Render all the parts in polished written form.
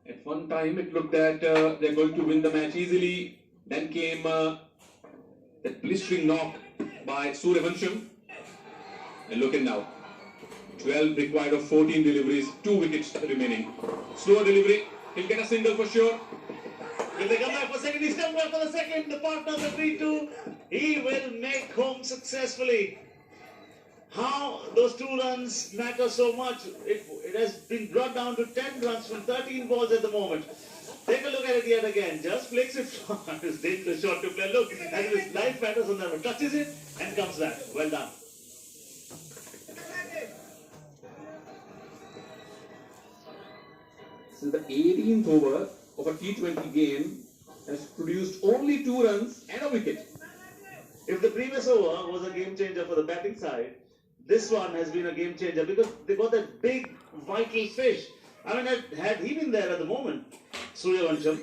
At one time, it looked that they're going to win the match easily. Then came that blistering knock by Suryavansham. And look at now. 12 required of 14 deliveries, 2 wickets remaining. Slower delivery, he'll get a single for sure. Will they come back for second? He's come back for the second. The partners agreed to. He will make home successfully. How those 2 runs matter so much. It has been brought down to 10 runs from 13 balls at the moment. Take a look at it yet again. Just flicks it on his dangerous shot to play. Look, as his life matters on that. Touches it and comes back. Well done. This is the 18th over of a T20 game, has produced only 2 runs and a wicket. If the previous over was a game changer for the batting side, this one has been a game changer because they got that big, vital fish. I mean, had he been there at the moment, Suryavansham,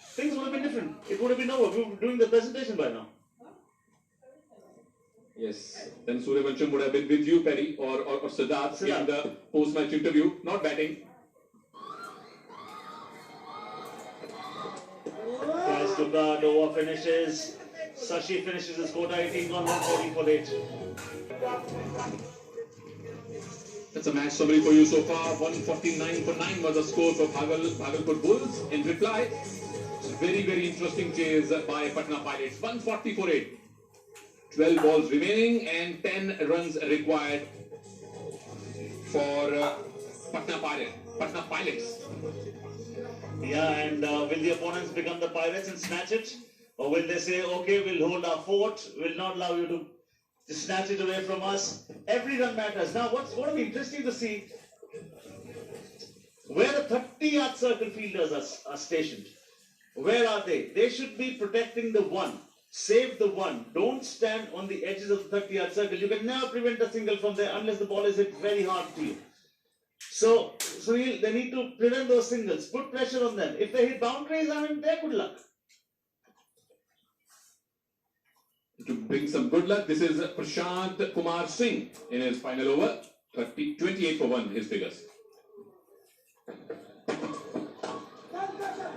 things would have been different. It would have been over. We would be doing the presentation by now. Yes, then Suryavansham would have been with you, Perry, or Siddharth in the post-match interview, not batting. Yes, Dugard over finishes. Sashi finishes his quota 18 on 140 for 8. That's a match summary for you so far. 149 for 9 was the score for Bhagalpur Bulls. In reply, very, very interesting chase by Patna Pilots. 140 for 8. 12 balls remaining and 10 runs required for Patna Pilots. Yeah, and will the opponents become the Pirates and snatch it? Or will they say, okay, we'll hold our fort, we'll not allow you to snatch it away from us? Every run matters. Now, what's going to be interesting to see, where the 30-yard circle fielders are stationed. Where are they? They should be protecting the 1. Save the 1. Don't stand on the edges of the 30-yard circle. You can never prevent a single from there unless the ball is hit very hard to you. So they need to prevent those singles. Put pressure on them. If they hit boundaries, I mean, they're good luck. To bring some good luck, this is Prashant Kumar Singh in his final over. 28 for 1, his figures.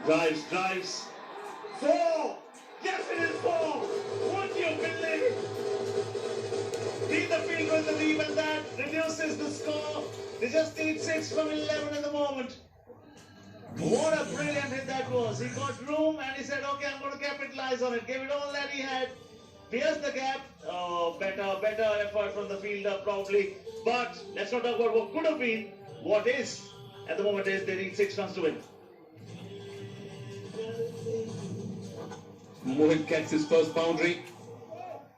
Drives. 4! Yes, it is 4! Would you believe? Lead the field with the lead and that reduces the score. They just need 6 from 11 at the moment. What a brilliant hit that was. He got room and he said, okay, I'm going to capitalize on it. Gave it all that he had. Pierced the gap. Oh, better effort from the fielder probably. But let's not talk about what could have been. What is at the moment is they need 6 runs to win. Mohit gets his first boundary.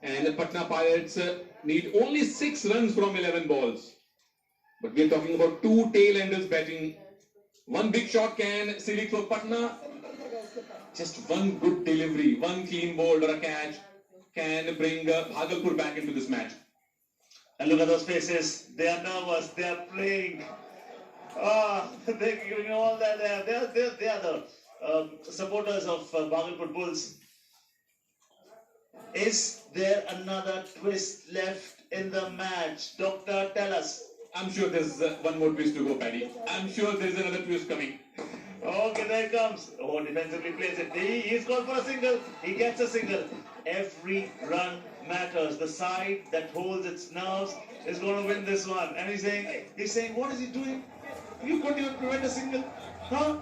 And the Patna Pirates need only 6 runs from 11 balls. But we're talking about 2 tail-enders batting. 1 big shot can seal it for Patna. Just 1 good delivery, 1 clean ball or a catch can bring Bhagalpur back into this match. And look at those faces. They are nervous. They are praying. They're giving all that they are. They are the supporters of Bhagalpur Bulls. Is there another twist left in the match? Doctor, tell us. I'm sure there's 1 more twist to go, Paddy. I'm sure there's another twist coming. Okay, there it comes. Oh, defensively plays it. He's gone for a single. He gets a single. Every run matters. The side that holds its nerves is going to win this one. And he's saying, what is he doing? You couldn't even prevent a single. Huh?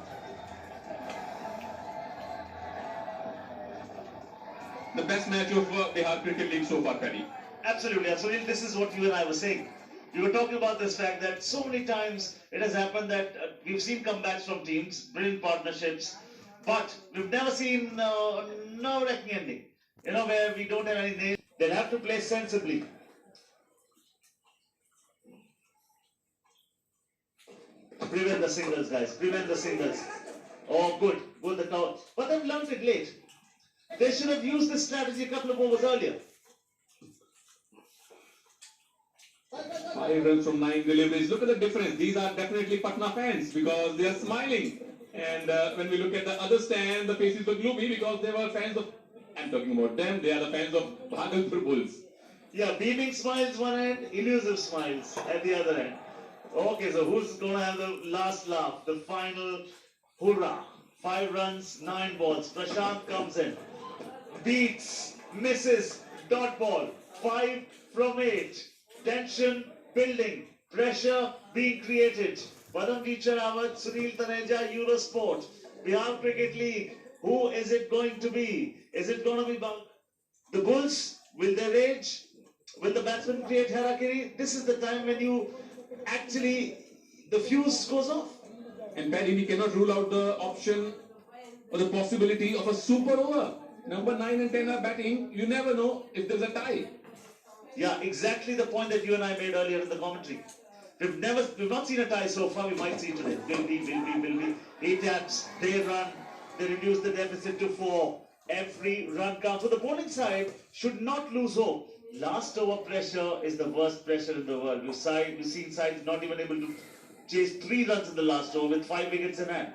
The best match of Bihar Cricket League so far, Paddy. Absolutely. So this is what you and I were saying. We were talking about this fact that so many times it has happened that we've seen comebacks from teams, brilliant partnerships, but we've never seen nerve-wracking ending. You know, where we don't have any names. They'll have to play sensibly. Prevent the singles, guys. Prevent the singles. Oh, good. Good the cover. But they've learned it late. They should have used this strategy a couple of overs earlier. 5 runs from 9 deliveries. Look at the difference. These are definitely Patna fans because they are smiling. And when we look at the other stand, the faces were gloomy because they were fans of, I'm talking about them, they are the fans of Bhagalpur Bulls. Yeah, beaming smiles one end, elusive smiles at the other end. Okay, so who's going to have the last laugh, the final Hoorah! 5 runs, 9 balls. Prashant comes in. Beats, misses, dot ball. 5 from 8. Tension building. Pressure being created. Padamji Charawat, Sunil Taneja, Eurosport. Bihar Cricket League. Who is it going to be? Is it going to be the Bulls? Will they rage? Will the batsmen create harakiri? This is the time when you actually, the fuse goes off. And Paddy, we cannot rule out the option or the possibility of a super over. Number 9 and 10 are batting. You never know if there's a tie. Yeah, exactly the point that you and I made earlier in the commentary. We've not seen a tie so far. We might see today. Will be. 8 taps, they run, they reduce the deficit to 4. Every run counts. So the bowling side should not lose hope. Last over pressure is the worst pressure in the world. We've seen sides not even able to chase 3 runs in the last over with 5 wickets in hand.